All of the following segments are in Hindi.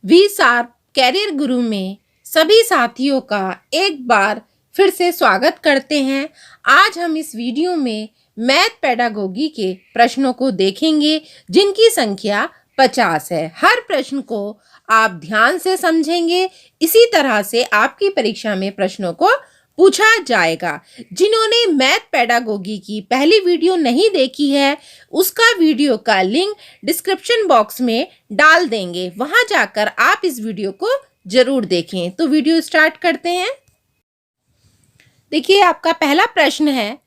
वी शार्प कैरियर गुरु में सभी साथियों का एक बार फिर से स्वागत करते हैं। आज हम इस वीडियो में मैथ पेडागोगी के प्रश्नों को देखेंगे जिनकी संख्या 50 है। हर प्रश्न को आप ध्यान से समझेंगे, इसी तरह से आपकी परीक्षा में प्रश्नों को पूछा जाएगा। जिन्होंने मैथ पेडागोगी की पहली वीडियो नहीं देखी है, उसका वीडियो का लिंक डिस्क्रिप्शन बॉक्स में डाल देंगे, वहां जाकर आप इस वीडियो को जरूर देखें। तो वीडियो स्टार्ट करते हैं। देखिए, आपका पहला प्रश्न है,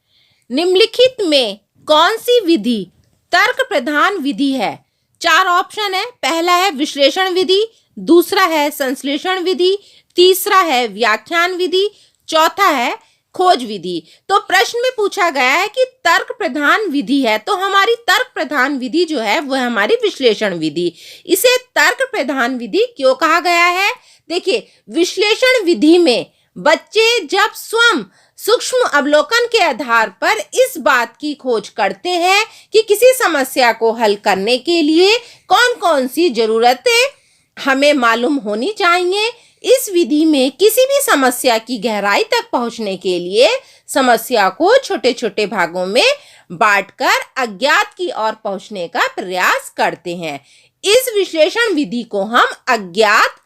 निम्नलिखित में कौन सी विधि तर्क प्रधान विधि है? 4 ऑप्शन है। पहला है विश्लेषण विधि, दूसरा है संश्लेषण विधि, तीसरा है व्याख्यान विधि, चौथा है खोज विधि। तो प्रश्न में पूछा गया है कि तर्क प्रधान विधि है, तो हमारी तर्क प्रधान विधि जो है वह हमारी विश्लेषण विधि। इसे तर्क प्रधान विधि क्यों कहा गया है? देखिए, विश्लेषण विधि में बच्चे जब स्वयं सूक्ष्म अवलोकन के आधार पर इस बात की खोज करते हैं कि किसी समस्या को हल करने के लिए कौन कौन सी जरूरतें हमें मालूम होनी चाहिए। इस विधि में किसी भी समस्या की गहराई तक पहुंचने के लिए समस्या को छोटे छोटे भागों में बांटकर अज्ञात की ओर पहुंचने का प्रयास करते हैं। इस विश्लेषण विधि को हम अज्ञात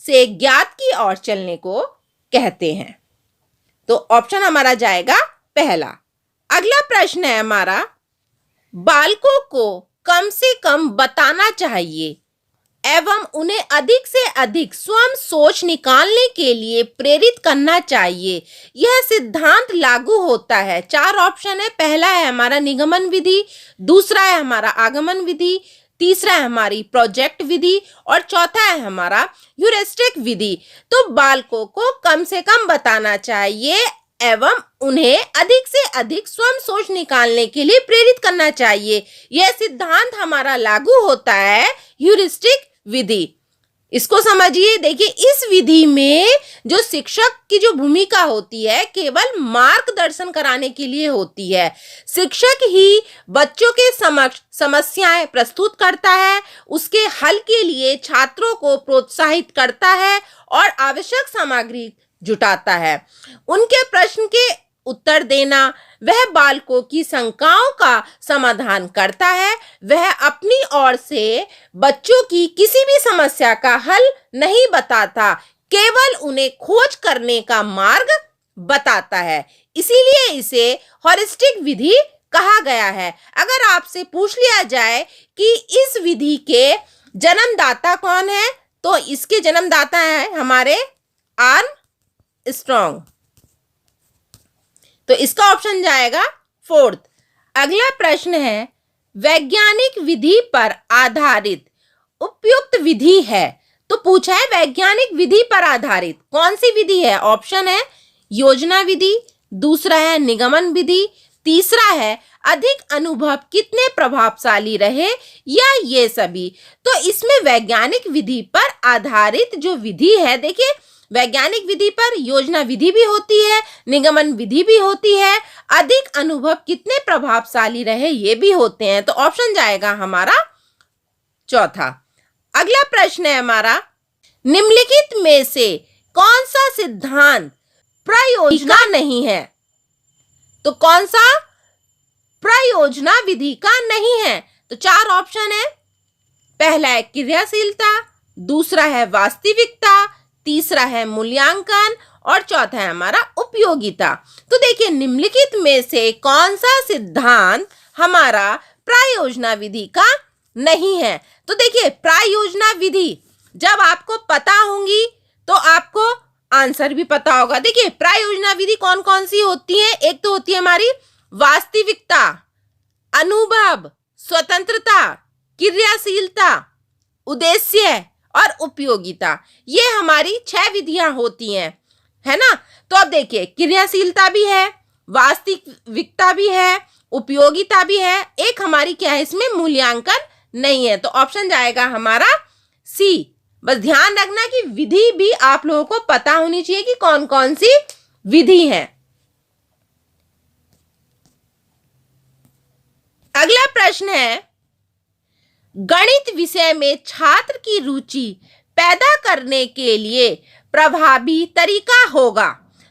से ज्ञात की ओर चलने को कहते हैं। तो ऑप्शन हमारा जाएगा पहला। अगला प्रश्न है हमारा, बालकों को कम से कम बताना चाहिए एवं उन्हें अधिक से अधिक स्वयं सोच निकालने के लिए प्रेरित करना चाहिए। यह सिद्धांत लागू होता है। 4 ऑप्शन है। पहला है हमारा निगमन विधि, दूसरा है हमारा आगमन विधि, तीसरा है हमारी प्रोजेक्ट विधि और चौथा है हमारा ह्यूरिस्टिक विधि। तो बालकों को कम से कम बताना चाहिए एवं उन्हें अधिक से अधिक स्वयं सोच निकालने के लिए प्रेरित करना चाहिए। यह सिद्धांत हमारा लागू होता है ह्यूरिस्टिक विधि। इसको समझिए। देखिए, इस विधि में जो शिक्षक की जो भूमिका होती है केवल मार्गदर्शन कराने के लिए होती है। शिक्षक ही बच्चों के समक्ष समस्याएं प्रस्तुत करता है, उसके हल के लिए छात्रों को प्रोत्साहित करता है और आवश्यक सामग्री जुटाता है। उनके प्रश्न के उत्तर देना, वह बालकों की शंकाओं का समाधान करता है। वह अपनी ओर से बच्चों की किसी भी समस्या का हल नहीं बताता, केवल उन्हें खोज करने का मार्ग बताता है। इसीलिए इसे हॉरिस्टिक विधि कहा गया है। अगर आपसे पूछ लिया जाए कि इस विधि के जन्मदाता कौन है, तो इसके जन्मदाता है हमारे आर्मस्ट्रॉन्ग। तो इसका ऑप्शन जाएगा 4th। अगला प्रश्न है, वैज्ञानिक विधि पर आधारित उपयुक्त विधि है। तो पूछा है वैज्ञानिक विधि पर आधारित कौन सी विधि है? ऑप्शन है योजना विधि, दूसरा है निगमन विधि, तीसरा है अधिक अनुभव कितने प्रभावशाली रहे, या ये सभी। तो इसमें वैज्ञानिक विधि पर आधारित जो विधि है, देखिए वैज्ञानिक विधि पर योजना विधि भी होती है, निगमन विधि भी होती है, अधिक अनुभव कितने प्रभावशाली रहे ये भी होते हैं। तो ऑप्शन जाएगा हमारा 4था। अगला प्रश्न है हमारा, निम्नलिखित में से कौन सा सिद्धांत प्रयोजना नहीं है? तो कौन सा प्रयोजना विधि का नहीं है? तो 4 ऑप्शन है। पहला है क्रियाशीलता, दूसरा है वास्तविकता, तीसरा है मूल्यांकन और चौथा है हमारा उपयोगिता। तो देखिए, निम्नलिखित में से कौन सा सिद्धांत हमारा प्रायोजना विधि का नहीं है? तो देखिए, प्रायोजना विधि जब आपको पता होंगी तो आपको आंसर भी पता होगा। देखिए, प्रायोजना विधि कौन कौन सी होती है? एक तो होती है हमारी वास्तविकता, अनुभव, स्वतंत्रता, क्रियाशीलता, उद्देश्य और उपयोगिता। ये हमारी 6 विधियां होती हैं, है ना। तो अब देखिए, क्रियाशीलता भी है, वास्तविकता भी है, उपयोगिता भी है, एक हमारी क्या है इसमें मूल्यांकन नहीं है। तो ऑप्शन जाएगा हमारा सी। बस ध्यान रखना कि विधि भी आप लोगों को पता होनी चाहिए कि कौन कौन सी विधि है। अगला प्रश्न है, गणित विषय में छात्र की रुचि पैदा करने के लिए प्रभावी तरीका होगा?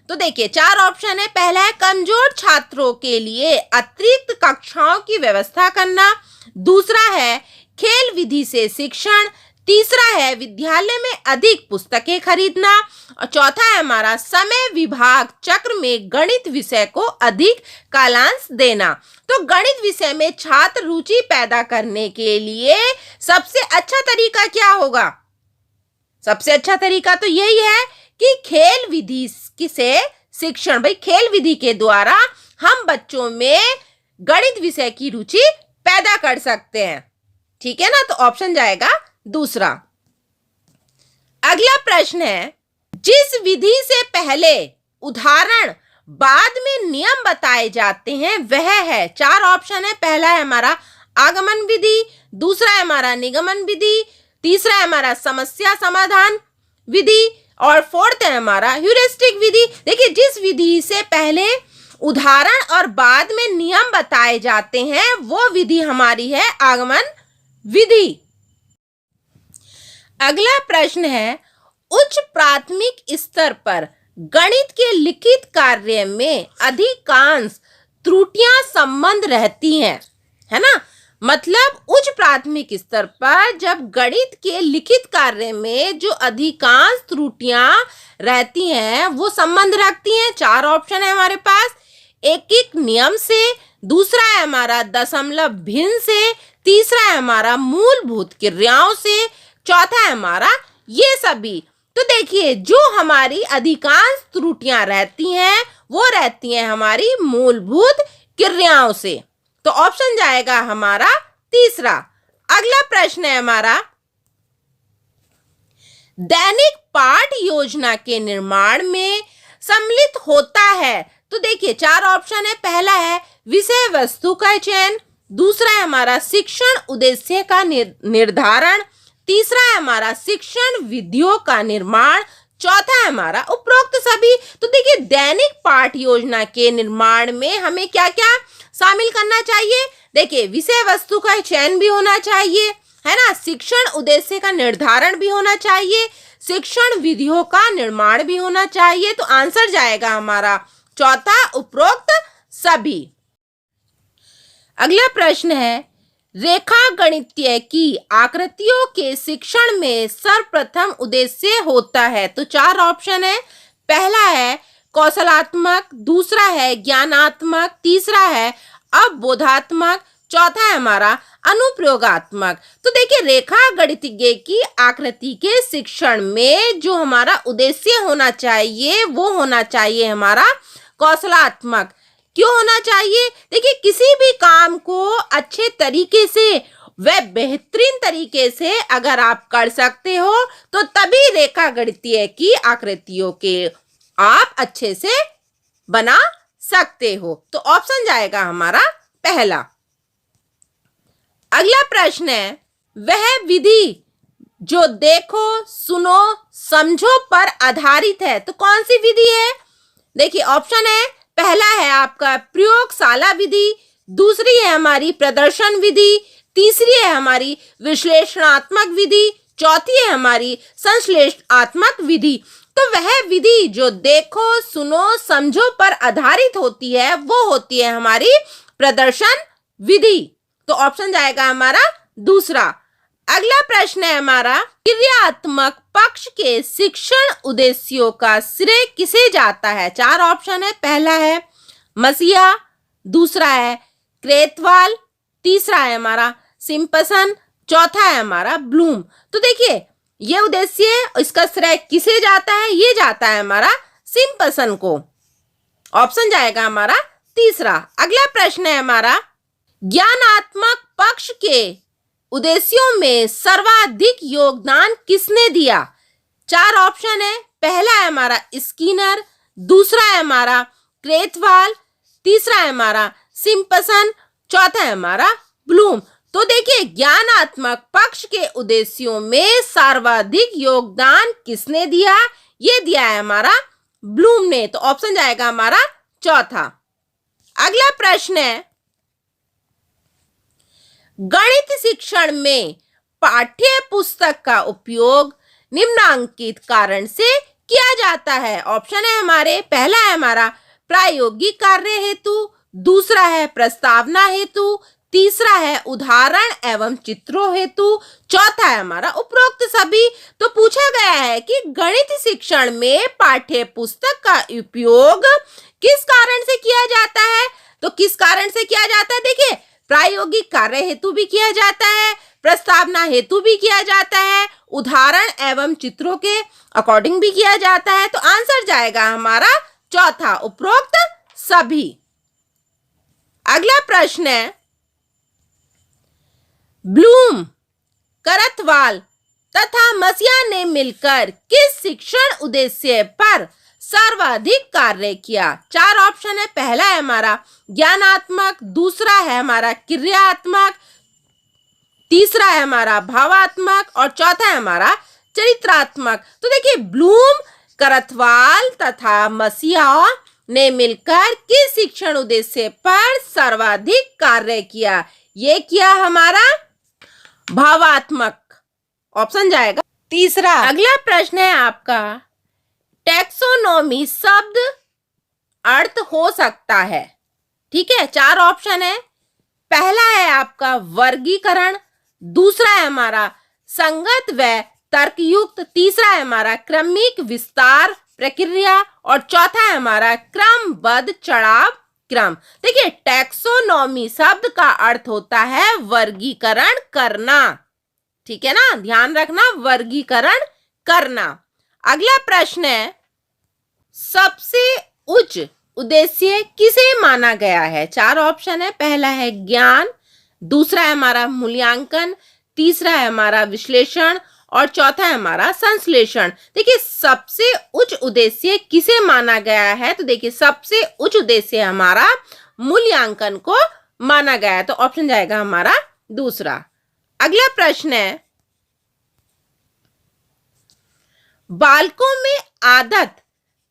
तो देखिए 4 ऑप्शन है। पहला है कमजोर छात्रों के लिए अतिरिक्त कक्षाओं की व्यवस्था करना, दूसरा है खेल विधि से शिक्षण, तीसरा है विद्यालय में अधिक पुस्तकें खरीदना, और चौथा है हमारा समय विभाग चक्र में गणित विषय को अधिक कालांश देना। तो गणित विषय में छात्र रुचि पैदा करने के लिए सबसे अच्छा तरीका क्या होगा? सबसे अच्छा तरीका तो यही है कि खेल विधि से शिक्षण। भाई खेल विधि के द्वारा हम बच्चों में गणित विषय की रुचि पैदा कर सकते हैं। ठीक है ना, तो ऑप्शन जाएगा दूसरा। अगला प्रश्न है, जिस विधि से पहले उदाहरण बाद में नियम बताए जाते हैं वह है। 4 ऑप्शन है। पहला है हमारा आगमन विधि, दूसरा है हमारा निगमन विधि, तीसरा है हमारा समस्या समाधान विधि, और फोर्थ है हमारा ह्यूरिस्टिक विधि। देखिए जिस विधि से पहले उदाहरण और बाद में नियम बताए जाते हैं वो विधि हमारी है आगमन विधि। अगला प्रश्न है, उच्च प्राथमिक स्तर पर गणित के लिखित कार्य में अधिकांश त्रुटियां संबंध रहती हैं, है ना। मतलब उच्च प्राथमिक स्तर पर जब गणित के लिखित कार्य में जो अधिकांश त्रुटियां रहती हैं वो संबंध रखती हैं। 4 ऑप्शन है हमारे पास। एक नियम से, दूसरा है हमारा दशमलव भिन्न से, तीसरा है हमारा मूलभूत क्रियाओं से, चौथा है हमारा ये सभी। तो देखिए जो हमारी अधिकांश त्रुटियां रहती हैं वो रहती हैं हमारी मूलभूत क्रियाओं से। तो ऑप्शन जाएगा हमारा तीसरा। अगला प्रश्न है हमारा, दैनिक पाठ योजना के निर्माण में सम्मिलित होता है। तो देखिए 4 ऑप्शन है। पहला है विषय वस्तु का चयन, दूसरा है हमारा शिक्षण उद्देश्य का निर्धारण, तीसरा है हमारा शिक्षण विधियों का निर्माण, चौथा है हमारा उपरोक्त सभी। तो देखिए दैनिक पाठ योजना के निर्माण में हमें क्या क्या शामिल करना चाहिए? देखिए विषय वस्तु का चयन भी होना चाहिए, है ना, शिक्षण उद्देश्य का निर्धारण भी होना चाहिए, शिक्षण विधियों का निर्माण भी होना चाहिए। तो आंसर जाएगा हमारा चौथा, उपरोक्त सभी। अगला प्रश्न है, रेखा गणितीय की आकृतियों के शिक्षण में सर्वप्रथम उद्देश्य होता है। तो 4 ऑप्शन है। पहला है कौशलात्मक, दूसरा है ज्ञानात्मक, तीसरा है अवबोधात्मक, चौथा है हमारा अनुप्रयोगात्मक। तो देखिए रेखा गणितीय की आकृति के शिक्षण में जो हमारा उद्देश्य होना चाहिए वो होना चाहिए हमारा कौशलात्मक। क्यों होना चाहिए? देखिए किसी भी काम को अच्छे तरीके से व बेहतरीन तरीके से अगर आप कर सकते हो तो तभी रेखा गणितीय की आकृतियों के आप अच्छे से बना सकते हो। तो ऑप्शन जाएगा हमारा पहला। अगला प्रश्न है, वह विधि जो देखो सुनो समझो पर आधारित है। तो कौन सी विधि है? देखिए ऑप्शन है। पहला है आपका प्रयोगशाला विधि, दूसरी है हमारी प्रदर्शन विधि, तीसरी है हमारी विश्लेषणात्मक विधि, चौथी है हमारी संश्लेषणात्मक विधि। तो वह विधि जो देखो सुनो समझो पर आधारित होती है वो होती है हमारी प्रदर्शन विधि। तो ऑप्शन जाएगा हमारा दूसरा। अगला प्रश्न है हमारा, क्रियात्मक पक्ष के शिक्षण उद्देश्यों का श्रेय किसे जाता है? 4 ऑप्शन है। पहला है मसीहा, दूसरा है क्रेथवाल, तीसरा है हमारा सिम्पसन, चौथा है हमारा ब्लूम। तो देखिए ये उद्देश्य इसका श्रेय किसे जाता है? ये जाता है हमारा सिम्पसन को। ऑप्शन जाएगा हमारा तीसरा। अगला प्रश्न है हमारा, ज्ञानात्मक पक्ष के उद्देश्यों में सर्वाधिक योगदान किसने दिया? 4 ऑप्शन है। पहला है हमारा स्किनर, दूसरा है हमारा क्रेथवाल, तीसरा है हमारा सिम्पसन, चौथा है हमारा ब्लूम। तो देखिए ज्ञानात्मक पक्ष के उद्देश्यों में सर्वाधिक योगदान किसने दिया? ये दिया है हमारा ब्लूम ने। तो ऑप्शन जाएगा हमारा चौथा। अगला प्रश्न है, गणित शिक्षण में पाठ्य पुस्तक का उपयोग निम्नांकित कारण से किया जाता है। ऑप्शन है हमारे, पहला है हमारा प्रायोगिक कार्य हेतु, दूसरा है प्रस्तावना हेतु, तीसरा है उदाहरण एवं चित्रों हेतु, चौथा है हमारा उपरोक्त सभी। तो पूछा गया है कि गणित शिक्षण में पाठ्य पुस्तक का उपयोग किस कारण से किया जाता है। तो किस कारण से किया जाता है, देखिए प्रायोगिक कार्य हेतु भी किया जाता है, प्रस्तावना हेतु भी किया जाता है, उदाहरण एवं चित्रों के अकॉर्डिंग भी किया जाता है। तो आंसर जाएगा हमारा चौथा, उपरोक्त सभी। अगला प्रश्न है, ब्लूम, करथवाल तथा मसिया ने मिलकर किस शिक्षण उद्देश्य पर सर्वाधिक कार्य किया। चार ऑप्शन है, पहला है हमारा ज्ञानात्मक, दूसरा है हमारा क्रियात्मक, तीसरा है हमारा भावात्मक और चौथा है हमारा चरित्रात्मक। तो देखिए ब्लूम, करथवाल तथा मसिया ने मिलकर किस शिक्षण उद्देश्य पर सर्वाधिक कार्य किया। ये किया हमारा भावात्मक, ऑप्शन जाएगा तीसरा। अगला प्रश्न है आपका, टैक्सोनॉमी शब्द अर्थ हो सकता है। ठीक है, चार ऑप्शन है, पहला है आपका वर्गीकरण, दूसरा है हमारा संगत व तर्कयुक्त, तीसरा है हमारा क्रमिक विस्तार प्रक्रिया और चौथा है हमारा क्रमबद्ध चढ़ाव क्रम। देखिए टैक्सोनॉमी शब्द का अर्थ होता है वर्गीकरण करना। ठीक है ना, ध्यान रखना, वर्गीकरण करना। अगला प्रश्न है, सबसे उच्च उद्देश्य किसे माना गया है। चार ऑप्शन है, पहला है ज्ञान, दूसरा है हमारा मूल्यांकन, तीसरा है हमारा विश्लेषण और चौथा है हमारा संश्लेषण। देखिए सबसे उच्च उद्देश्य किसे माना गया है, तो देखिए सबसे उच्च उद्देश्य हमारा मूल्यांकन को माना गया है। तो ऑप्शन जाएगा हमारा दूसरा। अगला प्रश्न है, बालकों में आदत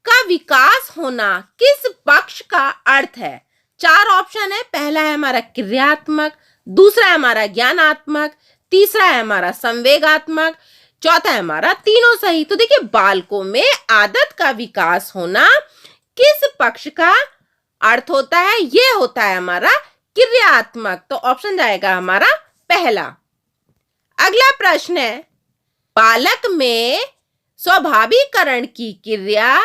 का विकास होना किस पक्ष का अर्थ है। चार ऑप्शन है, पहला है हमारा क्रियात्मक, दूसरा है हमारा ज्ञानात्मक, तीसरा है हमारा संवेगात्मक, चौथा है हमारा तीनों सही। तो देखिए बालकों में आदत का विकास होना किस पक्ष का अर्थ होता है, ये होता है हमारा क्रियात्मक। तो ऑप्शन जाएगा हमारा पहला। अगला प्रश्न है, बालक में स्वाभाविकरण की क्रिया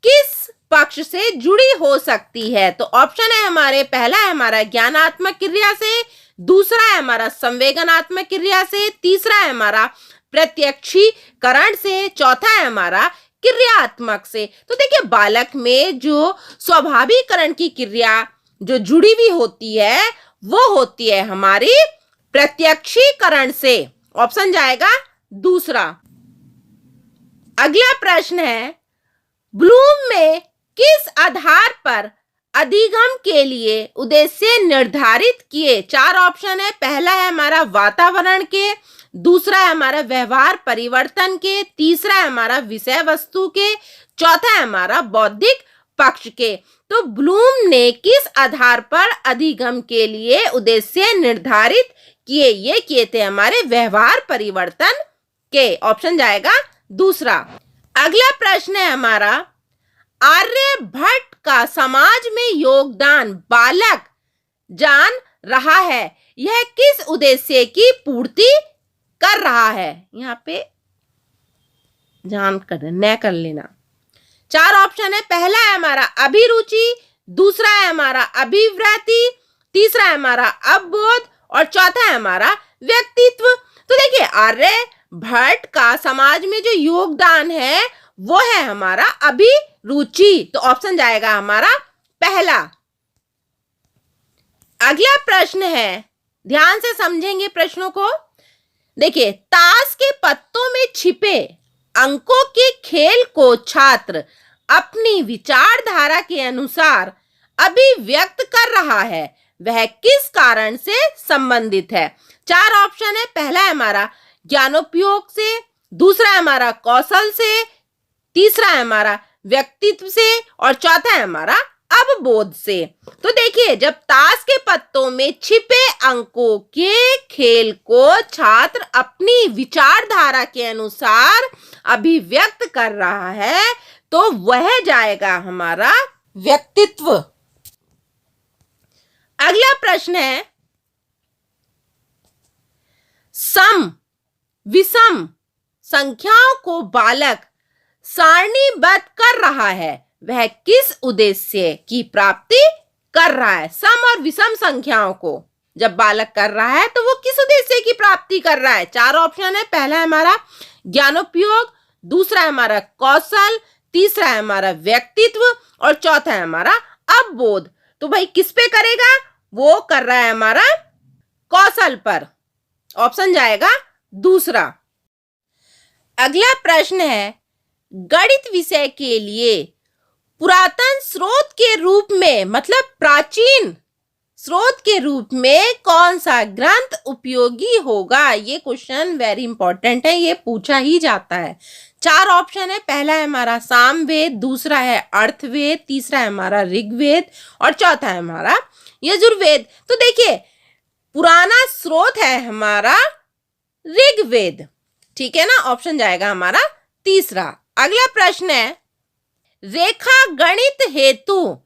किस पक्ष से जुड़ी हो सकती है। तो ऑप्शन है हमारे, पहला है हमारा ज्ञानात्मक क्रिया से, दूसरा है हमारा संवेदनात्मक क्रिया से, तीसरा है हमारा प्रत्यक्षीकरण से, चौथा है हमारा क्रियात्मक से। तो देखिए बालक में जो स्वाभाविकरण की क्रिया जो जुड़ी हुई होती है वो होती है हमारी प्रत्यक्षीकरण से। ऑप्शन जाएगा दूसरा। अगला प्रश्न है, ब्लूम में किस आधार पर अधिगम के लिए उद्देश्य निर्धारित किए। चार ऑप्शन है, पहला है हमारा वातावरण के, दूसरा है हमारा व्यवहार परिवर्तन के, तीसरा है हमारा विषय वस्तु के, चौथा है हमारा बौद्धिक पक्ष के। तो ब्लूम ने किस आधार पर अधिगम के लिए उद्देश्य निर्धारित किए, ये किए थे हमारे व्यवहार परिवर्तन के। ऑप्शन जाएगा दूसरा। अगला प्रश्न है हमारा, आर्यभट्ट का समाज में योगदान बालक जान रहा है, यह किस उद्देश्य की पूर्ति कर रहा है। यहाँ पे जान कर लेना। चार ऑप्शन है, पहला है हमारा अभिरुचि, दूसरा है हमारा अभिवृत्ति, तीसरा है हमारा अवबोध और चौथा है हमारा व्यक्तित्व। तो देखिए आर्यभट्ट का समाज में जो योगदान है वो है हमारा अभिरुचि। तो ऑप्शन जाएगा हमारा पहला। अगला प्रश्न है, ध्यान से समझेंगे प्रश्नों को। देखिए ताश के पत्तों में छिपे अंकों के खेल को छात्र अपनी विचारधारा के अनुसार अभिव्यक्त कर रहा है, वह किस कारण से संबंधित है। चार ऑप्शन है, पहला है हमारा ज्ञानोपयोग से, दूसरा है हमारा कौशल से, तीसरा है हमारा व्यक्तित्व से और चौथा है हमारा अवबोध से। तो देखिए, जब ताश के पत्तों में छिपे अंकों के खेल को छात्र अपनी विचारधारा के अनुसार अभिव्यक्त कर रहा है तो वह जाएगा हमारा व्यक्तित्व। अगला प्रश्न है, सम विषम संख्याओं को बालक सारणीबद्ध कर रहा है, वह किस उद्देश्य की प्राप्ति कर रहा है? सम और विषम संख्याओं को जब बालक कर रहा है तो वो किस उद्देश्य की प्राप्ति कर रहा है? 4 ऑप्शन है। पहला है हमारा ज्ञानोपयोग, दूसरा है हमारा कौशल, तीसरा है हमारा व्यक्तित्व और चौथा है हमारा अवबोध। तो भाई किस पे करेगा? वो कर रहा है हमारा कौशल पर। ऑप्शन जाएगा दूसरा। अगला प्रश्न है, गणित विषय के लिए पुरातन स्रोत के रूप में, मतलब प्राचीन स्रोत के रूप में कौन सा ग्रंथ उपयोगी होगा? ये क्वेश्चन वेरी इंपॉर्टेंट है, ये पूछा ही जाता है। 4 ऑप्शन है। पहला है हमारा सामवेद, दूसरा है अर्थवेद, तीसरा है हमारा ऋग्वेद और चौथा है हमारा यजुर्वेद। तो देखिए, पुराना स्रोत है हमारा ऋग्वेद, ठीक है ना। ऑप्शन जाएगा हमारा तीसरा। अगला प्रश्न है, रेखा गणित हेतु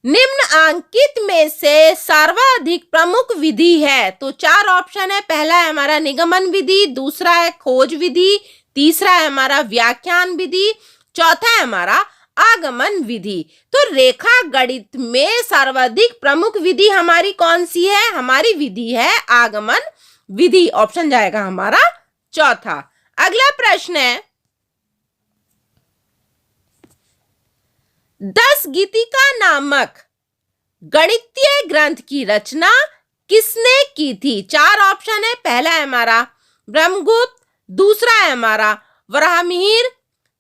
निम्नांकित में से सर्वाधिक प्रमुख विधि है। तो 4 ऑप्शन है। पहला है हमारा निगमन विधि, दूसरा है खोज विधि, तीसरा है हमारा व्याख्यान विधि, चौथा है हमारा आगमन विधि। तो रेखा गणित में सर्वाधिक प्रमुख विधि हमारी कौन सी है? हमारी विधि है आगमन विधि। ऑप्शन जाएगा हमारा चौथा। अगला प्रश्न है, 10 गीतिका नामक गणितीय ग्रंथ की रचना किसने की थी? 4 ऑप्शन है। पहला है हमारा ब्रह्मगुप्त, दूसरा है हमारा वराहमिहिर,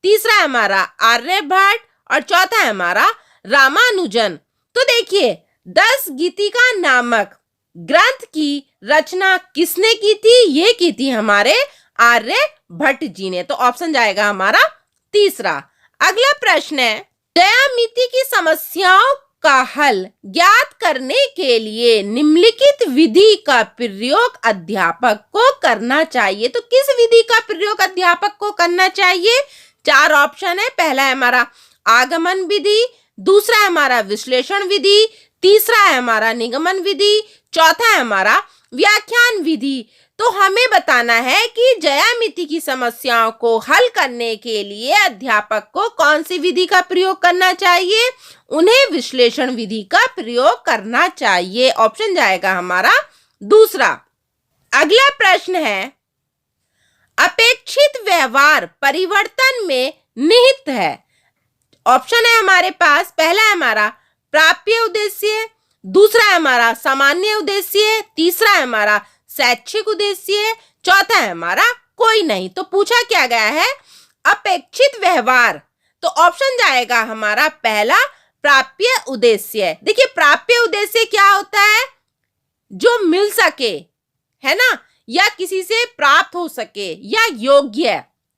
तीसरा है हमारा आर्यभट्ट और चौथा है हमारा रामानुजन। तो देखिए, 10 गीतिका नामक ग्रंथ की रचना किसने की थी? ये की थी हमारे आर्यभट्ट जी ने। तो ऑप्शन जाएगा हमारा तीसरा। अगला प्रश्न है, ज्यामिति की समस्याओं का हल ज्ञात करने के लिए निम्नलिखित विधि का प्रयोग अध्यापक को करना चाहिए। तो किस विधि का प्रयोग अध्यापक को करना चाहिए? 4 ऑप्शन है। पहला है हमारा आगमन विधि, दूसरा है हमारा विश्लेषण विधि, तीसरा है हमारा निगमन विधि, चौथा है हमारा व्याख्यान विधि। तो हमें बताना है कि ज्यामिति की समस्याओं को हल करने के लिए अध्यापक को कौन सी विधि का प्रयोग करना चाहिए? उन्हें विश्लेषण विधि का प्रयोग करना चाहिए। ऑप्शन जाएगा हमारा दूसरा। अगला प्रश्न है, अपेक्षित व्यवहार परिवर्तन में निहित है। ऑप्शन है हमारे पास। पहला है हमारा प्राप्य उद्देश्य, दूसरा है हमारा सामान्य उद्देश्य, तीसरा है हमारा शैक्षिक उद्देश्य, चौथा है हमारा कोई नहीं। तो पूछा क्या गया है? अपेक्षित व्यवहार। तो ऑप्शन जाएगा हमारा पहला प्राप्य उद्देश्य। देखिए, प्राप्य उद्देश्य क्या होता है? जो मिल सके, है ना, या किसी से प्राप्त हो सके या योग्य,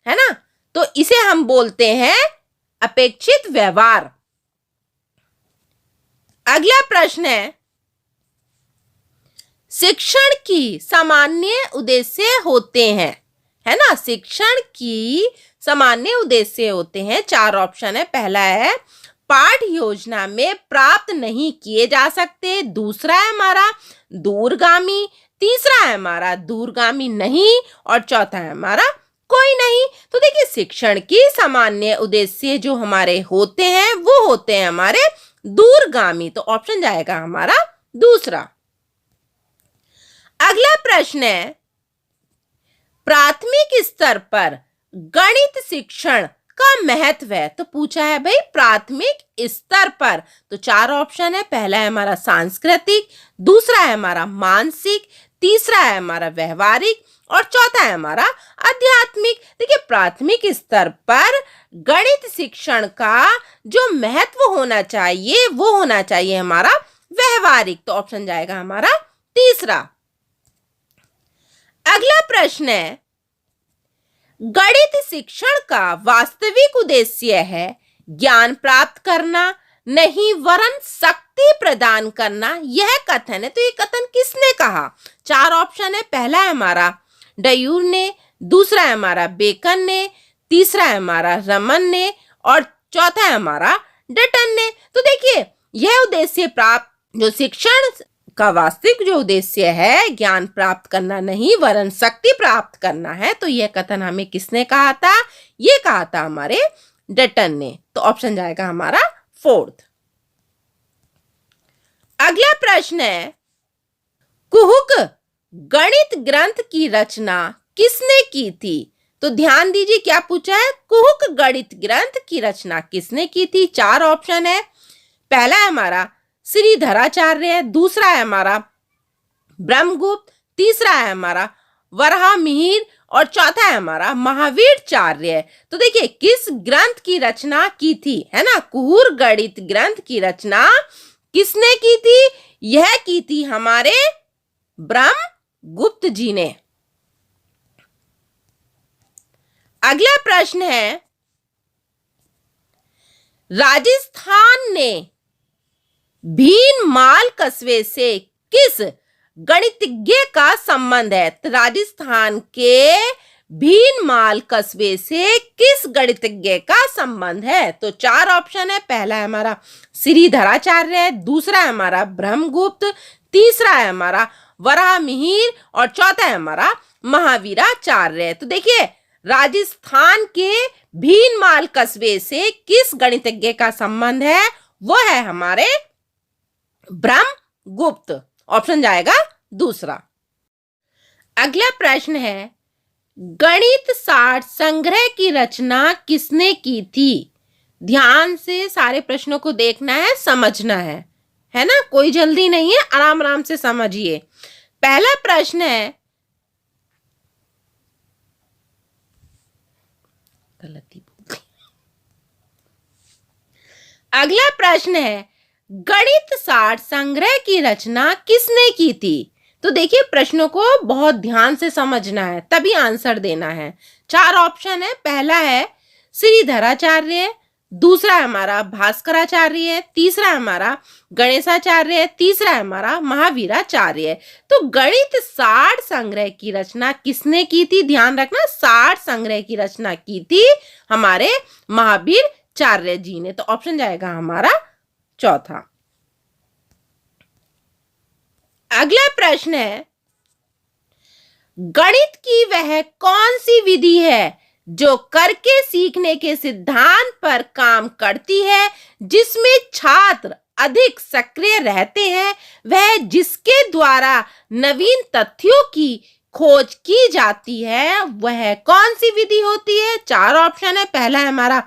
है ना। तो इसे हम बोलते हैं अपेक्षित व्यवहार। अगला प्रश्न है, शिक्षण की सामान्य उद्देश्य होते हैं, है ना। शिक्षण की सामान्य उद्देश्य होते हैं। 4 ऑप्शन है। पहला है पाठ योजना में प्राप्त नहीं किए जा सकते, दूसरा है हमारा दूरगामी, तीसरा है हमारा दूरगामी नहीं और चौथा है हमारा कोई नहीं। तो देखिए, शिक्षण की सामान्य उद्देश्य जो हमारे होते हैं वो होते हैं हमारे दूरगामी। तो ऑप्शन जाएगा हमारा दूसरा। अगला प्रश्न है, प्राथमिक स्तर पर गणित शिक्षण का महत्व है। तो पूछा है भाई प्राथमिक स्तर पर। तो 4 ऑप्शन है। पहला है हमारा सांस्कृतिक, दूसरा है हमारा मानसिक, तीसरा है हमारा व्यवहारिक और चौथा है हमारा आध्यात्मिक। देखिए, प्राथमिक स्तर पर गणित शिक्षण का जो महत्व होना चाहिए वो होना चाहिए हमारा व्यवहारिक। तो ऑप्शन जाएगा हमारा तीसरा। अगला प्रश्न है, गणित शिक्षण का वास्तविक उद्देश्य है ज्ञान प्राप्त करना, नहीं वरन शक्ति प्रदान करना यह कथन है। तो ये कथन किसने कहा? चार ऑप्शन है। पहला है हमारा डयूर ने, दूसरा है हमारा बेकन ने, तीसरा है हमारा रमन ने और चौथा है हमारा डटन ने। तो देखिए यह उद्देश्य प्राप्त जो शिक्षण का वास्तविक जो उद्देश्य है ज्ञान प्राप्त करना नहीं वरन शक्ति प्राप्त करना है। तो यह कथन हमें किसने कहा था? ये कहा था हमारे डटन ने। तो ऑप्शन जाएगा हमारा फोर्थ। अगला प्रश्न है कुहुक गणित ग्रंथ की रचना किसने की थी? तो ध्यान दीजिए क्या पूछा है, कुहुक गणित ग्रंथ की रचना किसने की थी? चार ऑप्शन है। पहला है हमारा श्रीधराचार्य, दूसरा है हमारा ब्रह्मगुप्त, तीसरा है हमारा वराहमिहिर और चौथा है हमारा महावीराचार्य। तो देखिए किस ग्रंथ की रचना की थी, है ना? कुहुक गणित ग्रंथ की रचना किसने की थी? यह की थी हमारे ब्रह्मगुप्त जी ने। अगला प्रश्न है राजस्थान ने भीनमाल कस्बे से किस गणितज्ञ का संबंध है? तो राजस्थान के भीनमाल कस्बे से किस गणितज्ञ का संबंध है? तो चार ऑप्शन है। पहला है हमारा श्रीधराचार्य, दूसरा है हमारा ब्रह्मगुप्त, तीसरा है हमारा वराहमिहिर और चौथा है हमारा महावीराचार्य। तो देखिए राजस्थान के भीनमाल कस्बे से किस गणितज्ञ का संबंध है? वो है हमारे ब्रह्मगुप्त। ऑप्शन जाएगा दूसरा। अगला प्रश्न है गणित सार संग्रह की रचना किसने की थी? ध्यान से सारे प्रश्नों को देखना है, समझना है ना? कोई जल्दी नहीं है, आराम आराम से समझिए। पहला प्रश्न है अगला प्रश्न है गणित सार संग्रह की रचना किसने की थी? तो देखिए प्रश्नों को बहुत ध्यान से समझना है तभी आंसर देना है। चार ऑप्शन है। पहला है श्रीधराचार्य, दूसरा है हमारा भास्कराचार्य, तीसरा है हमारा गणेशाचार्य, तीसरा है हमारा महावीराचार्य। तो गणित सार संग्रह की रचना किसने की थी? ध्यान रखना, सार संग्रह की रचना की थी हमारे महावीराचार्य जी ने। तो ऑप्शन जाएगा हमारा चौथा। अगला प्रश्न है गणित की वह कौन सी विधि है जो करके सीखने के सिद्धांत पर काम करती है, जिसमें छात्र अधिक सक्रिय रहते हैं, वह जिसके द्वारा नवीन तथ्यों की खोज की जाती है, वह कौन सी विधि होती है? चार ऑप्शन है। पहला है हमारा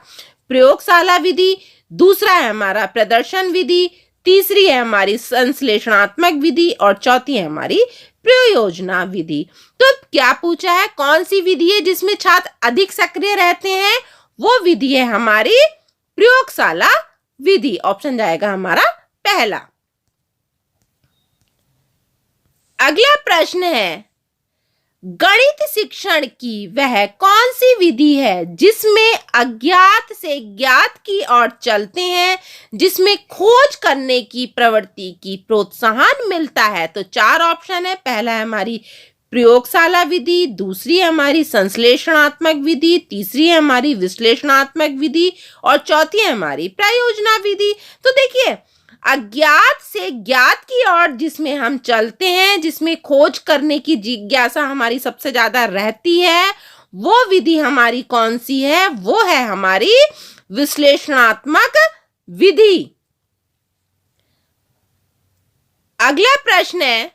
प्रयोगशाला विधि, दूसरा है हमारा प्रदर्शन विधि, तीसरी है हमारी संश्लेषणात्मक विधि और चौथी है हमारी प्रयोजना विधि। तो क्या पूछा है, कौन सी विधि है जिसमें छात्र अधिक सक्रिय रहते हैं? वो विधि है हमारी प्रयोगशाला विधि। ऑप्शन जाएगा हमारा पहला। अगला प्रश्न है गणित शिक्षण की वह कौन सी विधि है जिसमें अज्ञात से ज्ञात की ओर चलते हैं, जिसमें खोज करने की प्रवृत्ति की प्रोत्साहन मिलता है? तो चार ऑप्शन है। पहला है हमारी प्रयोगशाला विधि, दूसरी है हमारी संश्लेषणात्मक विधि, तीसरी है हमारी विश्लेषणात्मक विधि और चौथी है हमारी प्रयोजना विधि। तो देखिए अज्ञात से ज्ञात की ओर जिसमें हम चलते हैं, जिसमें खोज करने की जिज्ञासा हमारी सबसे ज्यादा रहती है, वो विधि हमारी कौन सी है? वो है हमारी विश्लेषणात्मक विधि। अगला प्रश्न है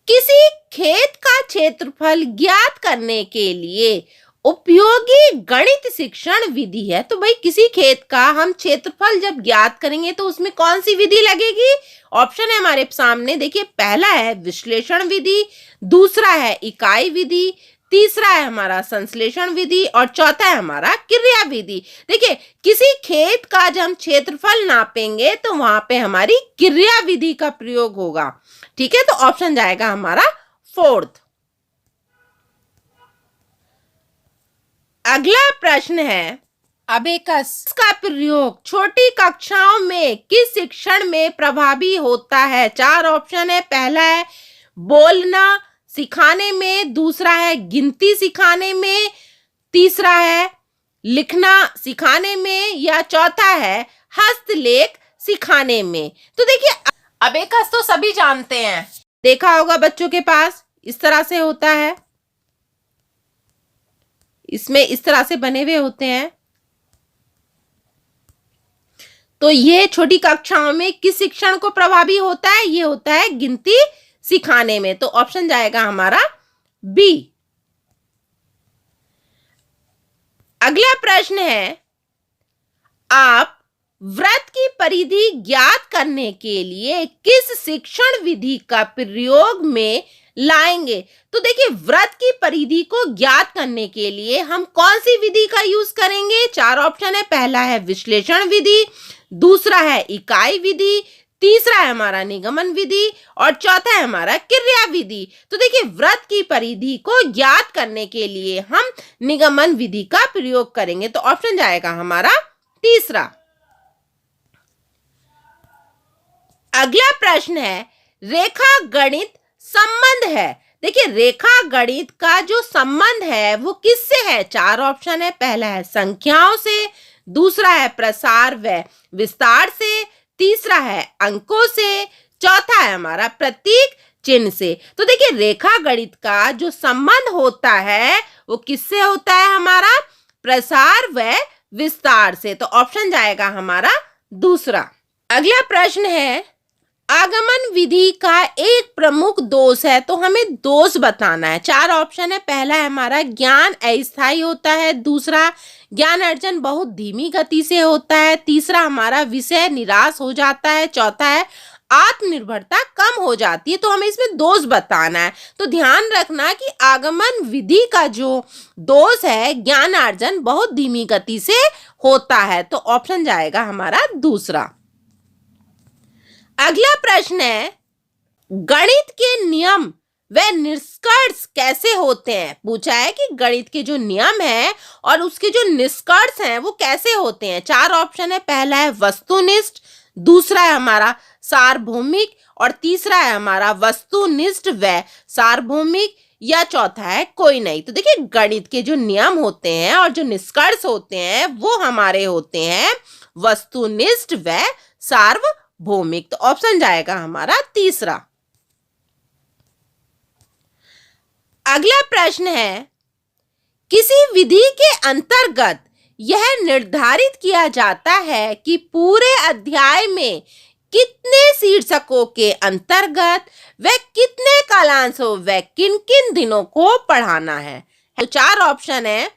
किसी खेत का क्षेत्रफल ज्ञात करने के लिए उपयोगी गणित शिक्षण विधि है। तो भाई किसी खेत का हम क्षेत्रफल जब ज्ञात करेंगे तो उसमें कौन सी विधि लगेगी? ऑप्शन है हमारे सामने, देखिए पहला है विश्लेषण विधि, दूसरा है इकाई विधि, तीसरा है हमारा संश्लेषण विधि और चौथा है हमारा क्रिया विधि। देखिए किसी खेत का जब हम क्षेत्रफल नापेंगे तो वहां पे हमारी क्रिया विधि का प्रयोग होगा। ठीक है, तो ऑप्शन जाएगा हमारा फोर्थ। अगला प्रश्न है अबेकस का प्रयोग छोटी कक्षाओं में किस शिक्षण में प्रभावी होता है? 4 ऑप्शन है। पहला है बोलना सिखाने में, दूसरा है गिनती सिखाने में, तीसरा है लिखना सिखाने में, या चौथा है हस्तलेख सिखाने में। तो देखिए अबेकस तो सभी जानते हैं, देखा होगा बच्चों के पास इस तरह से होता है, इसमें इस तरह से बने हुए होते हैं। तो ये छोटी कक्षाओं में किस शिक्षण को प्रभावी होता है? ये होता है गिनती सिखाने में। तो ऑप्शन जाएगा हमारा बी। अगला प्रश्न है, आप वृत्त की परिधि ज्ञात करने के लिए किस शिक्षण विधि का प्रयोग में लाएंगे? तो देखिए वृत्त की परिधि को ज्ञात करने के लिए हम कौन सी विधि का यूज करेंगे? 4 ऑप्शन है। पहला है विश्लेषण विधि, दूसरा है इकाई विधि, तीसरा है हमारा निगमन विधि, और चौथा है हमारा क्रिया विधि। तो देखिए वृत्त की परिधि को ज्ञात करने के लिए हम निगमन विधि का प्रयोग करेंगे। तो ऑप्शन जाएगा हमारा तीसरा। अगला प्रश्न है, रेखा गणित संबंध है। देखिए रेखा गणित का जो संबंध है वो किससे है? 4 ऑप्शन है। पहला है संख्याओं से, दूसरा है प्रसार व विस्तार से, तीसरा है अंकों से, चौथा है हमारा प्रतीक चिन्ह से। तो देखिए रेखा गणित का जो संबंध होता है वो किससे होता है? हमारा प्रसार व विस्तार से। तो ऑप्शन जाएगा हमारा दूसरा। अगला प्रश्न है, आगमन विधि का एक प्रमुख दोष है, तो हमें दोष बताना है। 4 ऑप्शन है। पहला है हमारा ज्ञान अस्थायी होता है, दूसरा ज्ञान अर्जन बहुत धीमी गति से होता है, तीसरा हमारा विषय निराश हो जाता है, चौथा है आत्मनिर्भरता कम हो जाती है। तो हमें इसमें दोष बताना है। तो ध्यान रखना कि आगमन विधि का जो दोष है ज्ञान अर्जन बहुत धीमी गति से होता है। तो ऑप्शन जाएगा हमारा दूसरा। अगला प्रश्न है, गणित के नियम व निष्कर्ष कैसे होते हैं? पूछा है कि गणित के जो नियम है और उसके जो निष्कर्ष हैं वो कैसे होते हैं। 4 ऑप्शन है। पहला है वस्तुनिष्ठ, दूसरा है हमारा सार्वभौमिक, और तीसरा है हमारा वस्तुनिष्ठ व सार्वभौमिक, या चौथा है कोई नहीं। तो देखिए गणित के जो नियम होते हैं और जो निष्कर्ष होते हैं वो हमारे होते हैं वस्तुनिष्ठ व सार्वभौमिक। तो ऑप्शन जाएगा हमारा तीसरा। अगला प्रश्न है, किसी विधि के अंतर्गत यह निर्धारित किया जाता है कि पूरे अध्याय में कितने शीर्षकों के अंतर्गत व कितने कालांशों व किन किन दिनों को पढ़ाना है। तो 4 ऑप्शन है।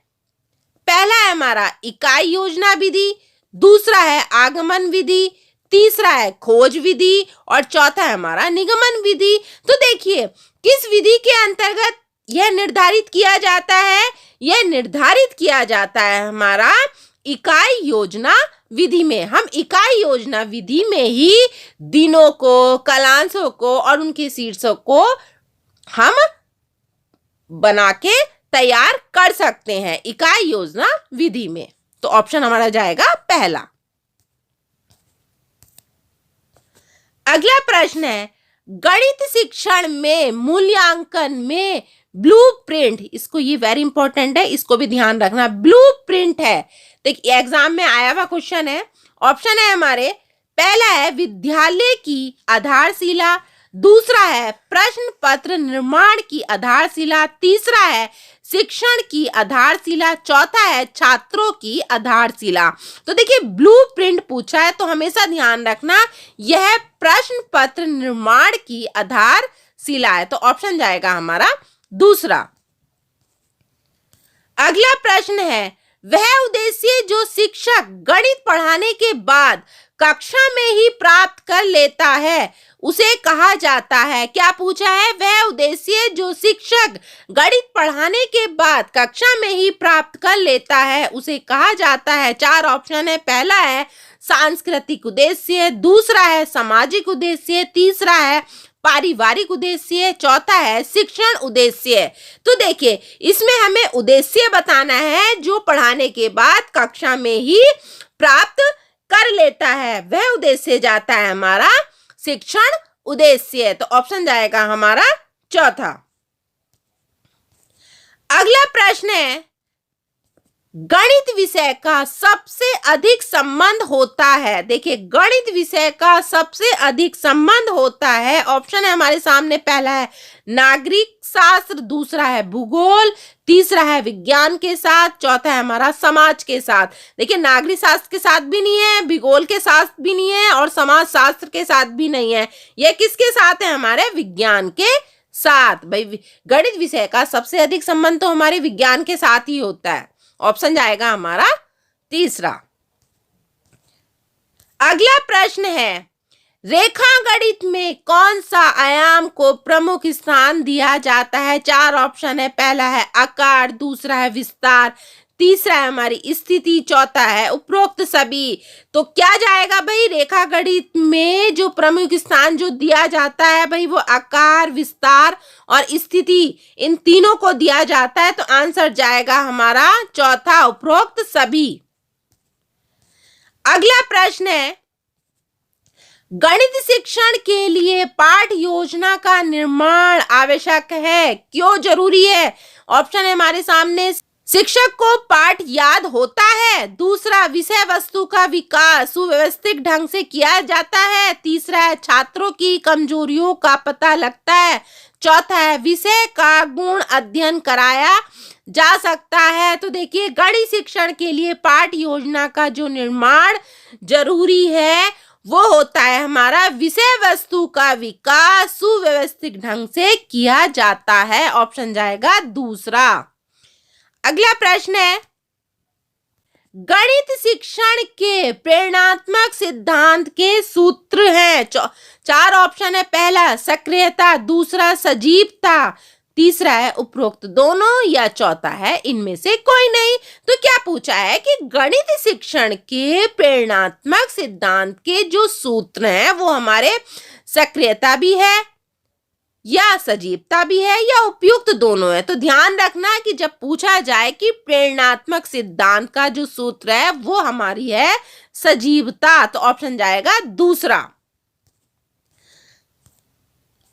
पहला है हमारा इकाई योजना विधि, दूसरा है आगमन विधि, तीसरा है खोज विधि, और चौथा है हमारा निगमन विधि। तो देखिए किस विधि के अंतर्गत यह निर्धारित किया जाता है? यह निर्धारित किया जाता है हमारा इकाई योजना विधि में। हम इकाई योजना विधि में ही दिनों को, कालांशों को और उनके शीर्षक को हम बना के तैयार कर सकते हैं इकाई योजना विधि में। तो ऑप्शन हमारा जाएगा पहला। अगला प्रश्न है, गणित शिक्षण में मूल्यांकन में ब्लूप्रिंट, इसको ये वेरी इंपॉर्टेंट है, इसको भी ध्यान रखना। ब्लूप्रिंट है, देखिए एग्जाम में आया हुआ क्वेश्चन है। ऑप्शन है हमारे, पहला है विद्यालय की आधारशिला, दूसरा है प्रश्न पत्र निर्माण की आधारशिला, तीसरा है शिक्षण की आधारशिला, चौथा है छात्रों की आधारशिला। तो देखिए ब्लूप्रिंट पूछा है तो हमेशा ध्यान रखना यह प्रश्न पत्र निर्माण की आधारशिला है। तो ऑप्शन जाएगा हमारा दूसरा। अगला प्रश्न है, वह उद्देश्य जो शिक्षक गणित पढ़ाने के बाद कक्षा में ही प्राप्त कर लेता है उसे कहा जाता है। क्या पूछा है? वह उद्देश्य जो शिक्षक गणित पढ़ाने के बाद कक्षा में ही प्राप्त कर लेता है उसे कहा जाता है। 4 ऑप्शन है। पहला है सांस्कृतिक उद्देश्य, दूसरा है सामाजिक उद्देश्य, तीसरा है पारिवारिक उद्देश्य, चौथा है शिक्षण उद्देश्य। तो देखिए इसमें हमें उद्देश्य बताना है जो पढ़ाने के बाद कक्षा में ही प्राप्त कर लेता है, वह उद्देश्य जाता है हमारा शिक्षण उद्देश्य। तो ऑप्शन जाएगा हमारा चौथा। अगला प्रश्न है गणित विषय का सबसे अधिक संबंध होता है। देखिए गणित विषय का सबसे अधिक संबंध होता है, ऑप्शन है हमारे सामने, पहला है नागरिक शास्त्र, दूसरा है भूगोल, तीसरा है विज्ञान के साथ, चौथा है हमारा समाज के साथ। देखिए नागरिक शास्त्र के साथ भी नहीं है, भूगोल के साथ भी नहीं है और समाज शास्त्र के साथ भी नहीं है। यह किसके साथ है? हमारे विज्ञान के साथ। भाई गणित विषय का सबसे अधिक संबंध तो हमारे विज्ञान के साथ ही होता है, ऑप्शन जाएगा हमारा तीसरा। अगला प्रश्न है रेखागणित में कौन सा आयाम को प्रमुख स्थान दिया जाता है? चार ऑप्शन है, पहला है आकार, दूसरा है विस्तार, तीसरा है हमारी स्थिति, चौथा है उपरोक्त सभी। तो क्या जाएगा भाई? रेखागणित में जो प्रमुख स्थान जो दिया जाता है भाई वो आकार, विस्तार और स्थिति, इन तीनों को दिया जाता है। तो आंसर जाएगा हमारा चौथा, उपरोक्त सभी। अगला प्रश्न है गणित शिक्षण के लिए पाठ योजना का निर्माण आवश्यक है, क्यों जरूरी है? ऑप्शन है हमारे सामने, शिक्षक को पाठ याद होता है, दूसरा विषय वस्तु का विकास सुव्यवस्थित ढंग से किया जाता है, तीसरा है छात्रों की कमजोरियों का पता लगता है, चौथा है विषय का गुण अध्ययन कराया जा सकता है। तो देखिए गणित शिक्षण के लिए पाठ योजना का जो निर्माण जरूरी है वो होता है हमारा विषय वस्तु का विकास सुव्यवस्थित ढंग से किया जाता है, ऑप्शन जाएगा दूसरा। अगला प्रश्न है गणित शिक्षण के प्रेरणात्मक सिद्धांत के सूत्र हैं। चार ऑप्शन है, पहला सक्रियता, दूसरा सजीवता, तीसरा है उपरोक्त दोनों या चौथा है इनमें से कोई नहीं। तो क्या पूछा है कि गणित शिक्षण के प्रेरणात्मक सिद्धांत के जो सूत्र हैं वो हमारे सक्रियता भी है या सजीवता भी है या उपयुक्त दोनों है। तो ध्यान रखना कि जब पूछा जाए कि प्रेरणात्मक सिद्धांत का जो सूत्र है वो हमारी है सजीवता, तो ऑप्शन जाएगा दूसरा।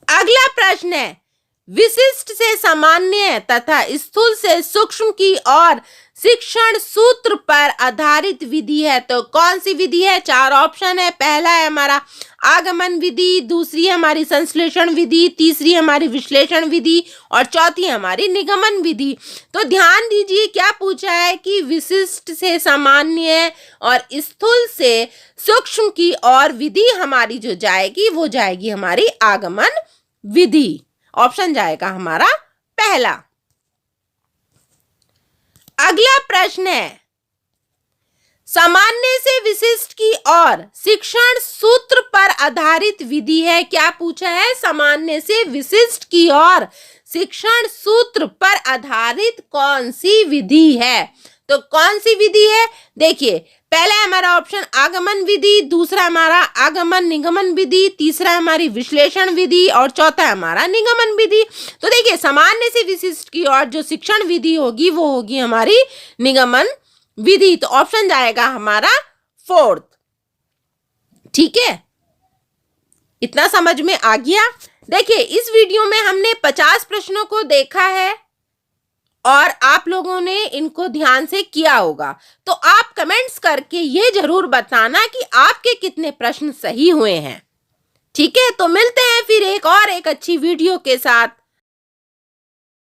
अगला प्रश्न है विशिष्ट से सामान्य तथा स्थूल से सूक्ष्म की ओर शिक्षण सूत्र पर आधारित विधि है। तो कौन सी विधि है? चार ऑप्शन है, पहला है हमारा आगमन विधि, दूसरी है हमारी संश्लेषण विधि, तीसरी हमारी विश्लेषण विधि और चौथी हमारी निगमन विधि। तो ध्यान दीजिए क्या पूछा है कि विशिष्ट से सामान्य और स्थूल से सूक्ष्म की ओर विधि हमारी जो जाएगी वो जाएगी हमारी आगमन विधि, ऑप्शन जाएगा हमारा पहला। अगला प्रश्न है सामान्य से विशिष्ट की ओर शिक्षण सूत्र पर आधारित विधि है। क्या पूछा है? सामान्य से विशिष्ट की ओर शिक्षण सूत्र पर आधारित कौन सी विधि है? तो कौन सी विधि है? देखिए पहला है हमारा ऑप्शन आगमन विधि, दूसरा हमारा आगमन निगमन विधि, तीसरा हमारी विश्लेषण विधि और चौथा हमारा निगमन विधि। तो देखिए सामान्य से विशिष्ट की ओर जो शिक्षण विधि होगी वो होगी हमारी निगमन विधि, तो ऑप्शन जाएगा हमारा फोर्थ। ठीक है, इतना समझ में आ गया। देखिए इस वीडियो में हमने 50 प्रश्नों को देखा है और आप लोगों ने इनको ध्यान से किया होगा। तो आप कमेंट्स करके ये जरूर बताना कि आपके कितने प्रश्न सही हुए हैं। ठीक है, तो मिलते हैं फिर एक अच्छी वीडियो के साथ।